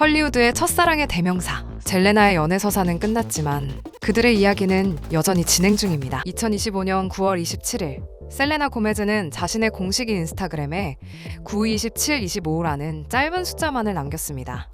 헐리우드의 첫사랑의 대명사 젤레나의 연애 서사는 끝났지만 그들의 이야기는 여전히 진행 중입니다. 2025년 9월 27일 셀레나 고메즈는 자신의 공식 인스타그램에 9/27/25라는 짧은 숫자만을 남겼습니다.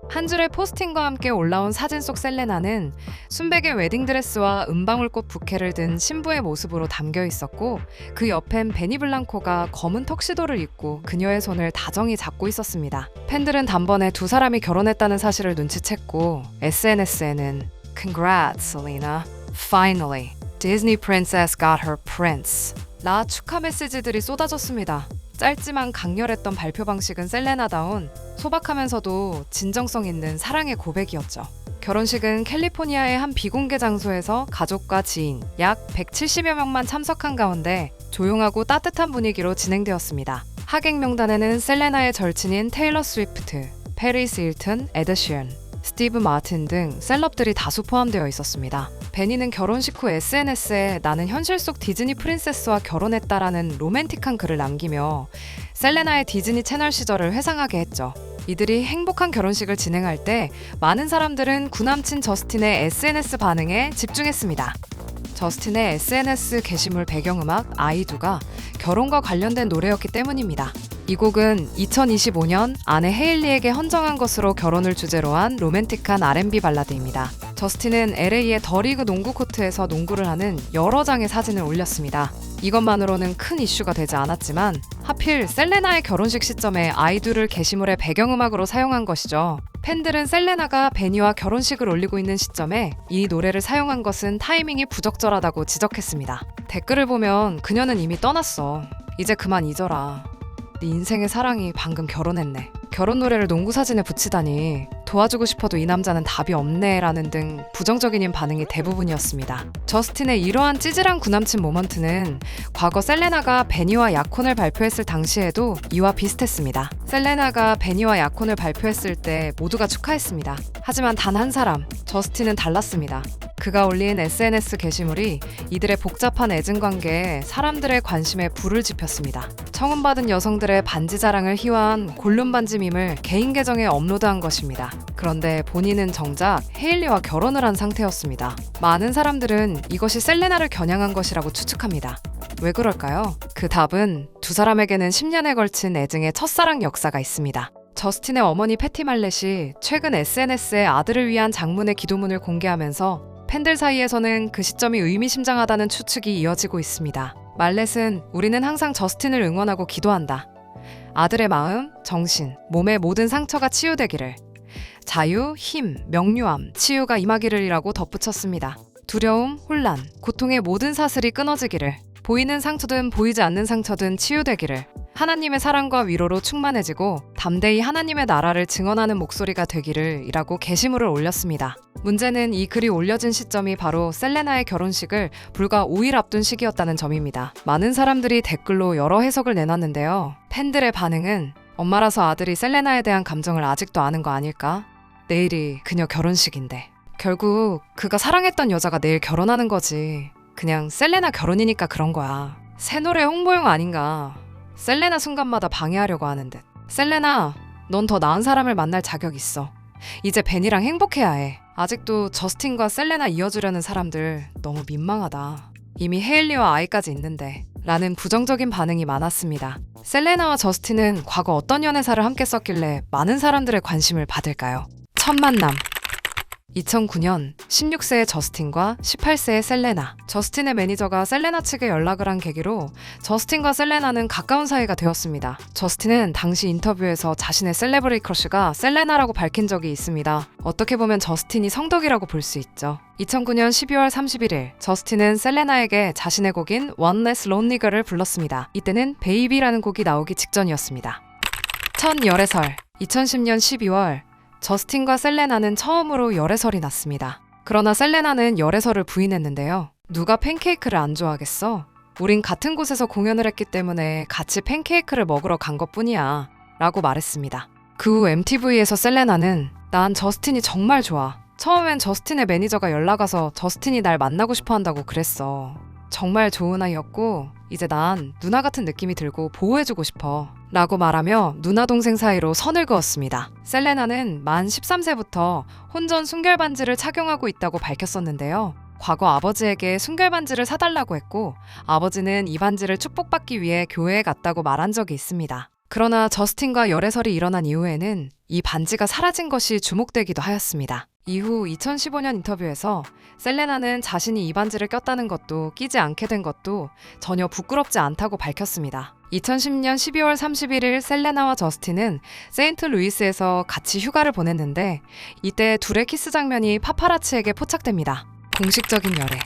한 줄의 포스팅과 함께 올라온 사진 속 셀레나는 순백의 웨딩드레스와 은방울꽃 부케를 든 신부의 모습으로 담겨 있었고, 그 옆엔 베니 블랑코가 검은 턱시도를 입고 그녀의 손을 다정히 잡고 있었습니다. 팬들은 단번에 두 사람이 결혼했다는 사실을 눈치챘고 SNS에는 Congrats, Selena. Finally, Disney princess got her prince. 라 축하 메시지들이 쏟아졌습니다. 짧지만 강렬했던 발표 방식은 셀레나다운 소박하면서도 진정성 있는 사랑의 고백이었죠. 결혼식은 캘리포니아의 한 비공개 장소에서 가족과 지인 약 170여 명만 참석한 가운데 조용하고 따뜻한 분위기로 진행되었습니다. 하객 명단에는 셀레나의 절친인 테일러 스위프트, 페리스 힐튼, 에드 시런, 스티브 마틴 등 셀럽들이 다수 포함되어 있었습니다. 베니는 결혼식 후 SNS에 나는 현실 속 디즈니 프린세스와 결혼했다라는 로맨틱한 글을 남기며 셀레나의 디즈니 채널 시절을 회상하게 했죠. 이들이 행복한 결혼식을 진행할 때 많은 사람들은 구남친 저스틴의 SNS 반응에 집중했습니다. 저스틴의 SNS 게시물 배경음악 아이두가 결혼과 관련된 노래였기 때문입니다. 이 곡은 2025년 아내 헤일리에게 헌정한 것으로 결혼을 주제로 한 로맨틱한 R&B 발라드입니다. 저스틴은 LA의 더리그 농구 코트에서 농구를 하는 여러 장의 사진을 올렸습니다. 이것만으로는 큰 이슈가 되지 않았지만 하필 셀레나의 결혼식 시점에 아이두를 게시물의 배경음악으로 사용한 것이죠. 팬들은 셀레나가 베니와 결혼식을 올리고 있는 시점에 이 노래를 사용한 것은 타이밍이 부적절하다고 지적했습니다. 댓글을 보면 그녀는 이미 떠났어. 이제 그만 잊어라. 네 인생의 사랑이 방금 결혼했네. 결혼 노래를 농구 사진에 붙이다니. 도와주고 싶어도 이 남자는 답이 없네 라는 등 부정적인 반응이 대부분이었습니다. 저스틴의 이러한 찌질한 구남친 모먼트는 과거 셀레나가 베니와 약혼을 발표했을 당시에도 이와 비슷했습니다. 셀레나가 베니와 약혼을 발표했을 때 모두가 축하했습니다. 하지만 단 한 사람, 저스틴은 달랐습니다. 그가 올린 SNS 게시물이 이들의 복잡한 애증 관계에 사람들의 관심에 불을 지폈습니다. 청혼받은 여성들의 반지 자랑을 희화한 골룸 반지 밈을 개인 계정에 업로드한 것입니다. 그런데 본인은 정작 헤일리와 결혼을 한 상태였습니다. 많은 사람들은 이것이 셀레나를 겨냥한 것이라고 추측합니다. 왜 그럴까요? 그 답은 두 사람에게는 10년에 걸친 애증의 첫사랑 역사가 있습니다. 저스틴의 어머니 패티 말렛이 최근 SNS에 아들을 위한 장문의 기도문을 공개하면서 팬들 사이에서는 그 시점이 의미심장하다는 추측이 이어지고 있습니다. 말렛은 우리는 항상 저스틴을 응원하고 기도한다. 아들의 마음, 정신, 몸의 모든 상처가 치유되기를. 자유, 힘, 명료함, 치유가 임하기를이라고 덧붙였습니다. 두려움, 혼란, 고통의 모든 사슬이 끊어지기를. 보이는 상처든 보이지 않는 상처든 치유되기를. 하나님의 사랑과 위로로 충만해지고 담대히 하나님의 나라를 증언하는 목소리가 되기를 이라고 게시물을 올렸습니다. 문제는 이 글이 올려진 시점이 바로 셀레나의 결혼식을 불과 5일 앞둔 시기였다는 점입니다. 많은 사람들이 댓글로 여러 해석을 내놨는데요. 팬들의 반응은 엄마라서 아들이 셀레나에 대한 감정을 아직도 아는 거 아닐까? 내일이 그녀 결혼식인데. 결국 그가 사랑했던 여자가 내일 결혼하는 거지. 그냥 셀레나 결혼이니까 그런 거야. 새 노래 홍보용 아닌가. 셀레나 순간마다 방해하려고 하는 듯. 셀레나, 넌 더 나은 사람을 만날 자격 있어. 이제 베니랑 행복해야 해. 아직도 저스틴과 셀레나 이어주려는 사람들 너무 민망하다. 이미 헤일리와 아이까지 있는데. 라는 부정적인 반응이 많았습니다. 셀레나와 저스틴은 과거 어떤 연애사를 함께 썼길래 많은 사람들의 관심을 받을까요? 첫 만남. 2009년 16세의 저스틴과 18세의 셀레나. 저스틴의 매니저가 셀레나 측에 연락을 한 계기로 저스틴과 셀레나는 가까운 사이가 되었습니다. 저스틴은 당시 인터뷰에서 자신의 셀레브리 크러쉬가 셀레나라고 밝힌 적이 있습니다. 어떻게 보면 저스틴이 성덕이라고 볼 수 있죠. 2009년 12월 31일 저스틴은 셀레나에게 자신의 곡인 One Less Lonely Girl을 불렀습니다. 이때는 베이비라는 곡이 나오기 직전이었습니다. 첫 열애설. 2010년 12월 저스틴과 셀레나는 처음으로 열애설이 났습니다. 그러나 셀레나는 열애설을 부인했는데요. 누가 팬케이크를 안 좋아하겠어? 우린 같은 곳에서 공연을 했기 때문에 같이 팬케이크를 먹으러 간 것뿐이야 라고 말했습니다. 그 후 MTV에서 셀레나는 난 저스틴이 정말 좋아. 처음엔 저스틴의 매니저가 연락 와서 저스틴이 날 만나고 싶어 한다고 그랬어. 정말 좋은 아이였고 이제 난 누나 같은 느낌이 들고 보호해주고 싶어. 라고 말하며 누나 동생 사이로 선을 그었습니다. 셀레나는 만 13세부터 혼전 순결 반지를 착용하고 있다고 밝혔었는데요. 과거 아버지에게 순결 반지를 사달라고 했고 아버지는 이 반지를 축복받기 위해 교회에 갔다고 말한 적이 있습니다. 그러나 저스틴과 열애설이 일어난 이후에는 이 반지가 사라진 것이 주목되기도 하였습니다. 이후 2015년 인터뷰에서 셀레나는 자신이 이 반지를 꼈다는 것도 끼지 않게 된 것도 전혀 부끄럽지 않다고 밝혔습니다. 2010년 12월 31일 셀레나와 저스틴은 세인트루이스에서 같이 휴가를 보냈는데 이때 둘의 키스 장면이 파파라치에게 포착됩니다. 공식적인 열애.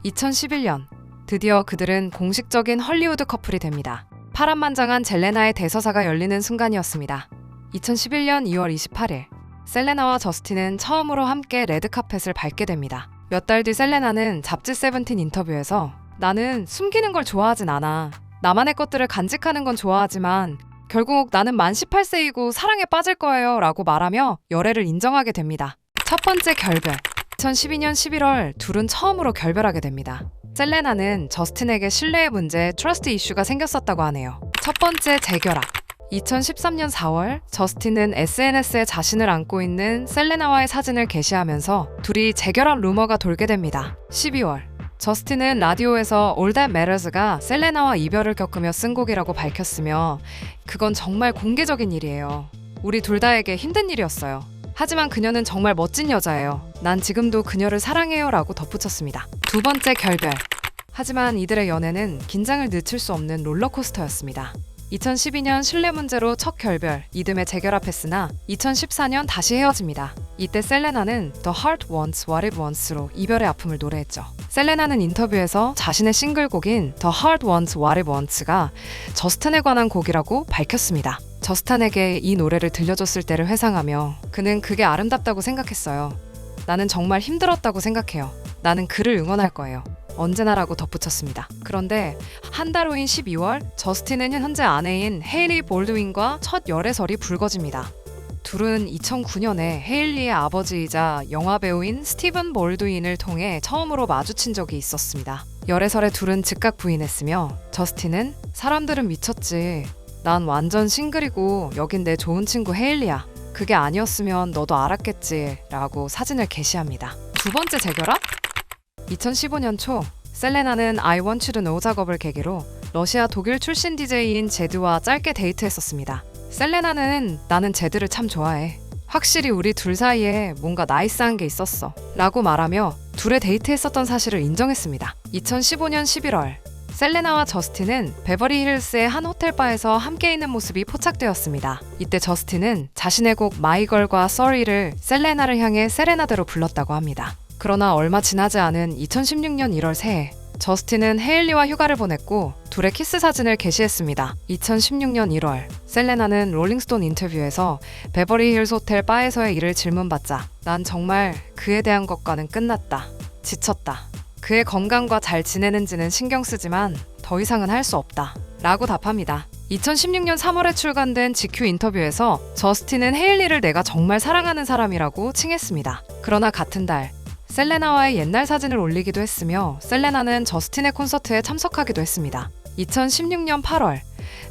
2011년 드디어 그들은 공식적인 헐리우드 커플이 됩니다. 파란만장한 젤레나의 대서사가 열리는 순간이었습니다. 2011년 2월 28일 셀레나와 저스틴은 처음으로 함께 레드카펫을 밟게 됩니다. 몇 달 뒤 셀레나는 잡지 세븐틴 인터뷰에서 나는 숨기는 걸 좋아하진 않아. 나만의 것들을 간직하는 건 좋아하지만 결국 나는 만 18세이고 사랑에 빠질 거예요 라고 말하며 열애를 인정하게 됩니다. 첫 번째 결별. 2012년 11월 둘은 처음으로 결별하게 됩니다. 셀레나는 저스틴에게 신뢰의 문제, 트러스트 이슈가 생겼었다고 하네요. 첫 번째 재결합. 2013년 4월 저스틴은 SNS에 자신을 안고 있는 셀레나와의 사진을 게시하면서 둘이 재결합 루머가 돌게 됩니다. 12월 저스틴은 라디오에서 All That Matters가 셀레나와 이별을 겪으며 쓴 곡이라고 밝혔으며 그건 정말 공개적인 일이에요. 우리 둘 다에게 힘든 일이었어요. 하지만 그녀는 정말 멋진 여자예요. 난 지금도 그녀를 사랑해요 라고 덧붙였습니다. 두 번째 결별. 하지만 이들의 연애는 긴장을 늦출 수 없는 롤러코스터였습니다. 2012년 신뢰 문제로 첫 결별, 이듬해 재결합했으나 2014년 다시 헤어집니다. 이때 셀레나는 The Heart Wants What It Wants로 이별의 아픔을 노래했죠. 셀레나는 인터뷰에서 자신의 싱글곡인 The Heart Wants What It Wants가 저스틴에 관한 곡이라고 밝혔습니다. 저스틴에게 이 노래를 들려줬을 때를 회상하며 그는 그게 아름답다고 생각했어요. 나는 정말 힘들었다고 생각해요. 나는 그를 응원할 거예요. 언제나라고 덧붙였습니다. 그런데 한 달 후인 12월 저스틴은 현재 아내인 헤일리 볼드윈과 첫 열애설이 불거집니다. 둘은 2009년에 헤일리의 아버지이자 영화배우인 스티븐 볼드윈을 통해 처음으로 마주친 적이 있었습니다. 열애설에 둘은 즉각 부인했으며 저스틴은 사람들은 미쳤지. 난 완전 싱글이고 여긴 내 좋은 친구 헤일리야. 그게 아니었으면 너도 알았겠지 라고 사진을 게시합니다. 두 번째 재결합? 2015년 초 셀레나는 I Want You to Know 작업을 계기로 러시아 독일 출신 DJ인 제드와 짧게 데이트했었습니다. 셀레나는 나는 제드를 참 좋아해. 확실히 우리 둘 사이에 뭔가 나이스한 게 있었어 라고 말하며 둘의 데이트했었던 사실을 인정했습니다. 2015년 11월 셀레나와 저스틴은 베버리 힐스의 한 호텔바에서 함께 있는 모습이 포착되었습니다. 이때 저스틴은 자신의 곡 마이걸과 Sorry를 셀레나를 향해 세레나데로 불렀다고 합니다. 그러나 얼마 지나지 않은 2016년 1월 새해 저스틴은 헤일리와 휴가를 보냈고 둘의 키스 사진을 게시했습니다. 2016년 1월 셀레나는 롤링스톤 인터뷰에서 베버리 힐스 호텔 바에서의 일을 질문받자 난 정말 그에 대한 것과는 끝났다. 지쳤다. 그의 건강과 잘 지내는지는 신경 쓰지만 더 이상은 할 수 없다. 라고 답합니다. 2016년 3월에 출간된 GQ 인터뷰에서 저스틴은 헤일리를 내가 정말 사랑하는 사람이라고 칭했습니다. 그러나 같은 달 셀레나와의 옛날 사진을 올리기도 했으며 셀레나는 저스틴의 콘서트에 참석하기도 했습니다. 2016년 8월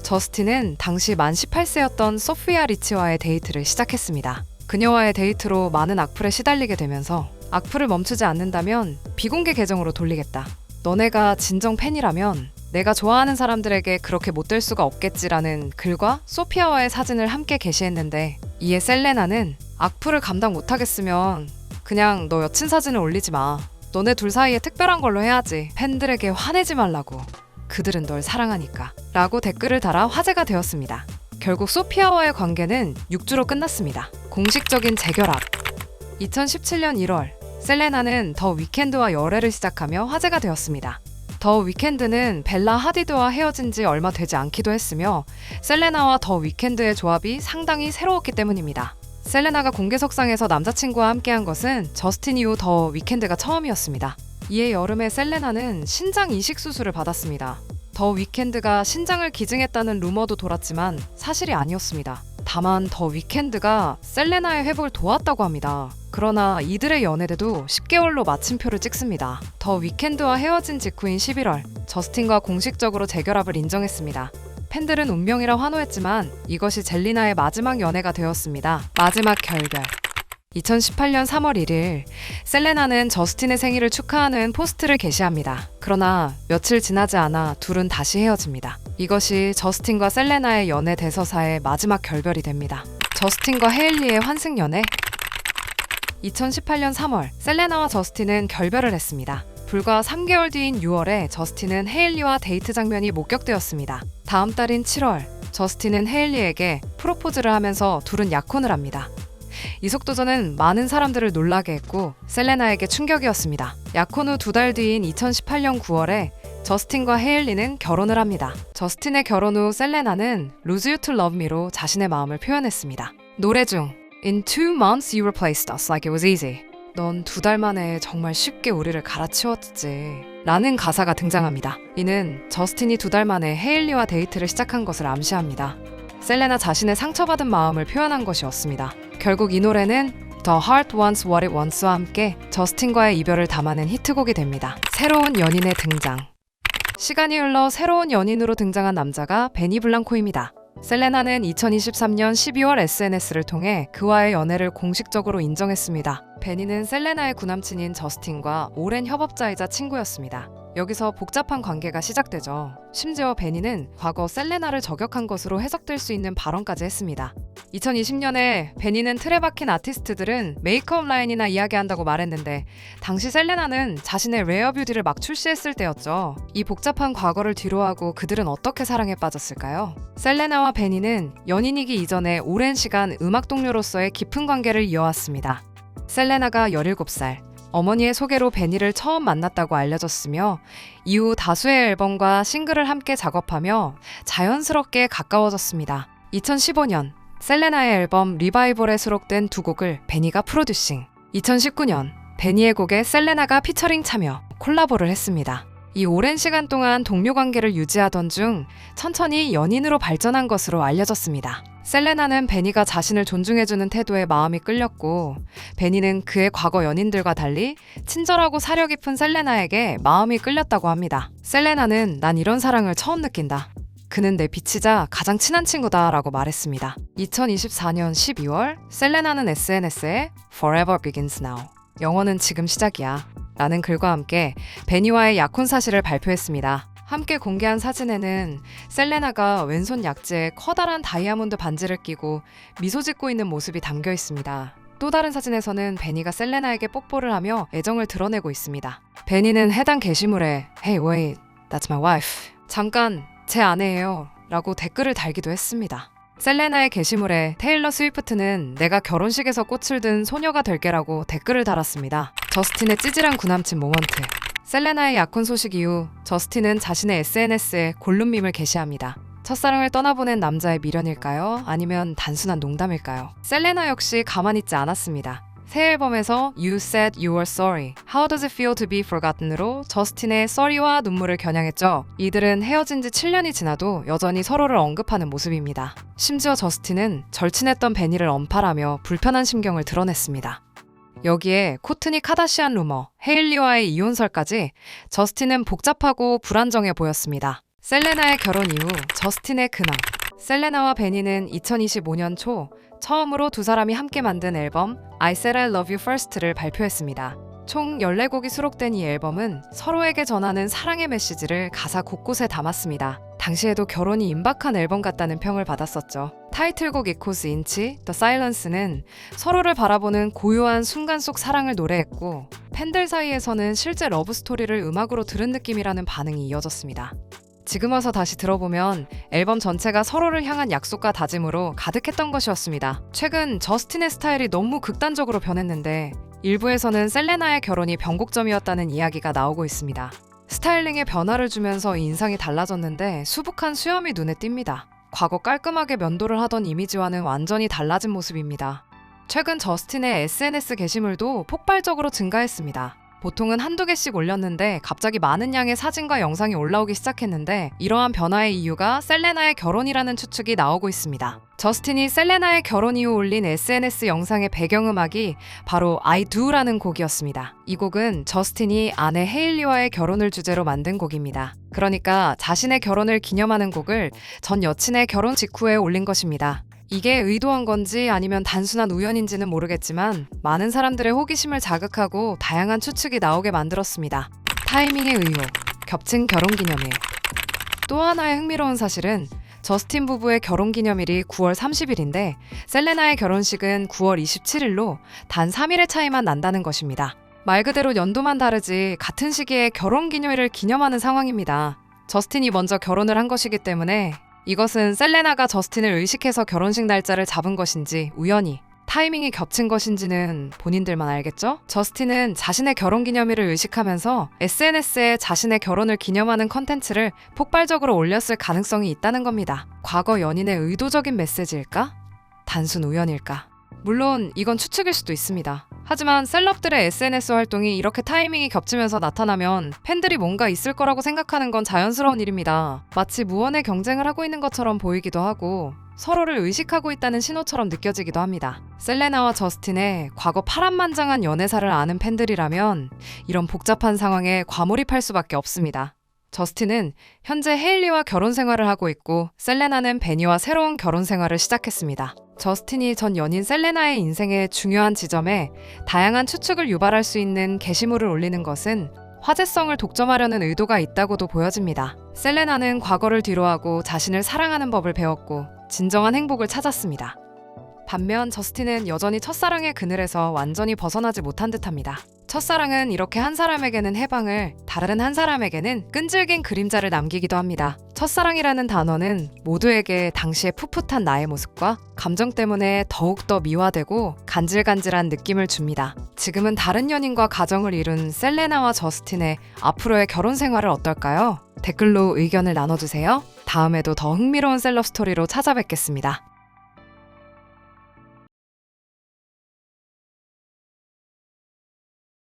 저스틴은 당시 만 18세였던 소피아 리치와의 데이트를 시작했습니다. 그녀와의 데이트로 많은 악플에 시달리게 되면서 악플을 멈추지 않는다면 비공개 계정으로 돌리겠다. 너네가 진정 팬이라면 내가 좋아하는 사람들에게 그렇게 못될 수가 없겠지라는 글과 소피아와의 사진을 함께 게시했는데 이에 셀레나는 악플을 감당 못하겠으면 그냥 너 여친 사진을 올리지 마. 너네 둘 사이에 특별한 걸로 해야지. 팬들에게 화내지 말라고. 그들은 널 사랑하니까. 라고 댓글을 달아 화제가 되었습니다. 결국 소피아와의 관계는 6주로 끝났습니다. 공식적인 재결합. 2017년 1월 셀레나는 더 위켄드와 열애를 시작하며 화제가 되었습니다. 더 위켄드는 벨라 하디드와 헤어진 지 얼마 되지 않기도 했으며 셀레나와 더 위켄드의 조합이 상당히 새로웠기 때문입니다. 셀레나가 공개석상에서 남자친구와 함께한 것은 저스틴 이후 더 위켄드가 처음이었습니다. 이해 여름에 셀레나는 신장 이식 수술을 받았습니다. 더 위켄드가 신장을 기증했다는 루머도 돌았지만 사실이 아니었습니다. 다만 더 위켄드가 셀레나의 회복을 도왔다고 합니다. 그러나 이들의 연애대도 10개월로 마침표를 찍습니다. 더 위켄드와 헤어진 직후인 11월 저스틴과 공식적으로 재결합을 인정했습니다. 팬들은 운명이라 환호했지만 이것이 젤리나의 마지막 연애가 되었습니다. 마지막 결별. 2018년 3월 1일 셀레나는 저스틴의 생일을 축하하는 포스트를 게시합니다. 그러나 며칠 지나지 않아 둘은 다시 헤어집니다. 이것이 저스틴과 셀레나의 연애 대서사의 마지막 결별이 됩니다. 저스틴과 헤일리의 환승 연애. 2018년 3월 셀레나와 저스틴은 결별을 했습니다. 불과 3개월 뒤인 6월에 저스틴은 헤일리와 데이트 장면이 목격되었습니다. 다음 달인 7월 저스틴은 헤일리에게 프로포즈를 하면서 둘은 약혼을 합니다. 이 속도전은 많은 사람들을 놀라게 했고 셀레나에게 충격이었습니다. 약혼 후 2달 뒤인 2018년 9월에 저스틴과 헤일리는 결혼을 합니다. 저스틴의 결혼 후 셀레나는 Lose You to Love Me로 자신의 마음을 표현했습니다. 노래 중 In 2 months you replaced us like it was easy. 넌 2달 만에 정말 쉽게 우리를 갈아치웠지 라는 가사가 등장합니다. 이는 저스틴이 2달 만에 헤일리와 데이트를 시작한 것을 암시합니다. 셀레나 자신의 상처받은 마음을 표현한 것이었습니다. 결국 이 노래는 The Heart Wants What It Wants와 함께 저스틴과의 이별을 담아낸 히트곡이 됩니다. 새로운 연인의 등장. 시간이 흘러 새로운 연인으로 등장한 남자가 베니 블랑코입니다. 셀레나는 2023년 12월 SNS를 통해 그와의 연애를 공식적으로 인정했습니다. 베니는 셀레나의 구남친인 저스틴과 오랜 협업자이자 친구였습니다. 여기서 복잡한 관계가 시작되죠. 심지어 베니는 과거 셀레나를 저격한 것으로 해석될 수 있는 발언까지 했습니다. 2020년에 베니는 틀에 박힌 아티스트들은 메이크업 라인이나 이야기한다고 말했는데 당시 셀레나는 자신의 레어 뷰티를 막 출시했을 때였죠. 이 복잡한 과거를 뒤로하고 그들은 어떻게 사랑에 빠졌을까요? 셀레나와 베니는 연인이기 이전에 오랜 시간 음악 동료로서의 깊은 관계를 이어왔습니다. 셀레나가 17살, 어머니의 소개로 베니를 처음 만났다고 알려졌으며 이후 다수의 앨범과 싱글을 함께 작업하며 자연스럽게 가까워졌습니다. 2015년 셀레나의 앨범 리바이벌에 수록된 2곡을 베니가 프로듀싱. 2019년 베니의 곡에 셀레나가 피처링 참여, 콜라보를 했습니다. 이 오랜 시간 동안 동료 관계를 유지하던 중 천천히 연인으로 발전한 것으로 알려졌습니다. 셀레나는 베니가 자신을 존중해주는 태도에 마음이 끌렸고 베니는 그의 과거 연인들과 달리 친절하고 사려 깊은 셀레나에게 마음이 끌렸다고 합니다. 셀레나는 난 이런 사랑을 처음 느낀다. 그는 내 빛이자 가장 친한 친구다 라고 말했습니다. 2024년 12월 셀레나는 SNS에 Forever Begins Now, 영원은 지금 시작이야 라는 글과 함께 베니와의 약혼 사실을 발표했습니다. 함께 공개한 사진에는 셀레나가 왼손 약지에 커다란 다이아몬드 반지를 끼고 미소 짓고 있는 모습이 담겨 있습니다. 또 다른 사진에서는 베니가 셀레나에게 뽀뽀를 하며 애정을 드러내고 있습니다. 베니는 해당 게시물에 Hey wait, that's my wife. 잠깐, 제 아내예요 라고 댓글을 달기도 했습니다. 셀레나의 게시물에 테일러 스위프트는 내가 결혼식에서 꽃을 든 소녀가 될게라고 댓글을 달았습니다. 저스틴의 찌질한 구남친 모먼트. 셀레나의 약혼 소식 이후 저스틴은 자신의 SNS에 골룸밈을 게시합니다. 첫사랑을 떠나보낸 남자의 미련일까요? 아니면 단순한 농담일까요? 셀레나 역시 가만히 있지 않았습니다. 새 앨범에서 You Said You Were Sorry, How Does It Feel to Be Forgotten으로 저스틴의 Sorry와 눈물을 겨냥했죠. 이들은 헤어진 지 7년이 지나도 여전히 서로를 언급하는 모습입니다. 심지어 저스틴은 절친했던 베니를 언팔하며 불편한 심경을 드러냈습니다. 여기에 코트니 카다시안 루머, 헤일리와의 이혼설까지 저스틴은 복잡하고 불안정해 보였습니다. 셀레나의 결혼 이후 저스틴의 근황. 셀레나와 베니는 2025년 초 처음으로 두 사람이 함께 만든 앨범 I Said I Love You First를 발표했습니다. 총 14곡이 수록된 이 앨범은 서로에게 전하는 사랑의 메시지를 가사 곳곳에 담았습니다. 당시에도 결혼이 임박한 앨범 같다는 평을 받았었죠. 타이틀곡 이코스 인치, The Silence는 서로를 바라보는 고요한 순간 속 사랑을 노래했고 팬들 사이에서는 실제 러브스토리를 음악으로 들은 느낌이라는 반응이 이어졌습니다. 지금 와서 다시 들어보면 앨범 전체가 서로를 향한 약속과 다짐으로 가득했던 것이었습니다. 최근 저스틴의 스타일이 너무 극단적으로 변했는데 일부에서는 셀레나의 결혼이 변곡점이었다는 이야기가 나오고 있습니다. 스타일링에 변화를 주면서 인상이 달라졌는데 수북한 수염이 눈에 띕니다. 과거 깔끔하게 면도를 하던 이미지와는 완전히 달라진 모습입니다. 최근 저스틴의 SNS 게시물도 폭발적으로 증가했습니다. 보통은 한두 개씩 올렸는데 갑자기 많은 양의 사진과 영상이 올라오기 시작했는데 이러한 변화의 이유가 셀레나의 결혼이라는 추측이 나오고 있습니다. 저스틴이 셀레나의 결혼 이후 올린 SNS 영상의 배경음악이 바로 I Do라는 곡이었습니다. 이 곡은 저스틴이 아내 헤일리와의 결혼을 주제로 만든 곡입니다. 그러니까 자신의 결혼을 기념하는 곡을 전 여친의 결혼 직후에 올린 것입니다. 이게 의도한 건지 아니면 단순한 우연인지는 모르겠지만 많은 사람들의 호기심을 자극하고 다양한 추측이 나오게 만들었습니다. 타이밍의 의혹, 겹친 결혼기념일. 또 하나의 흥미로운 사실은 저스틴 부부의 결혼기념일이 9월 30일인데 셀레나의 결혼식은 9월 27일로 단 3일의 차이만 난다는 것입니다. 말 그대로 연도만 다르지 같은 시기에 결혼기념일을 기념하는 상황입니다. 저스틴이 먼저 결혼을 한 것이기 때문에 이것은 셀레나가 저스틴을 의식해서 결혼식 날짜를 잡은 것인지 우연히 타이밍이 겹친 것인지는 본인들만 알겠죠? 저스틴은 자신의 결혼기념일을 의식하면서 SNS에 자신의 결혼을 기념하는 컨텐츠를 폭발적으로 올렸을 가능성이 있다는 겁니다. 과거 연인의 의도적인 메시지일까? 단순 우연일까? 물론 이건 추측일 수도 있습니다. 하지만 셀럽들의 SNS 활동이 이렇게 타이밍이 겹치면서 나타나면 팬들이 뭔가 있을 거라고 생각하는 건 자연스러운 일입니다. 마치 무언의 경쟁을 하고 있는 것처럼 보이기도 하고 서로를 의식하고 있다는 신호처럼 느껴지기도 합니다. 셀레나와 저스틴의 과거 파란만장한 연애사를 아는 팬들이라면 이런 복잡한 상황에 과몰입할 수밖에 없습니다. 저스틴은 현재 헤일리와 결혼 생활을 하고 있고 셀레나는 베니와 새로운 결혼 생활을 시작했습니다. 저스틴이 전 연인 셀레나의 인생의 중요한 지점에 다양한 추측을 유발할 수 있는 게시물을 올리는 것은 화제성을 독점하려는 의도가 있다고도 보여집니다. 셀레나는 과거를 뒤로하고 자신을 사랑하는 법을 배웠고 진정한 행복을 찾았습니다. 반면 저스틴은 여전히 첫사랑의 그늘에서 완전히 벗어나지 못한 듯합니다. 첫사랑은 이렇게 한 사람에게는 해방을, 다른 한 사람에게는 끈질긴 그림자를 남기기도 합니다. 첫사랑이라는 단어는 모두에게 당시의 풋풋한 나의 모습과 감정 때문에 더욱더 미화되고 간질간질한 느낌을 줍니다. 지금은 다른 연인과 가정을 이룬 셀레나와 저스틴의 앞으로의 결혼 생활을 어떨까요? 댓글로 의견을 나눠주세요. 다음에도 더 흥미로운 셀럽 스토리로 찾아뵙겠습니다.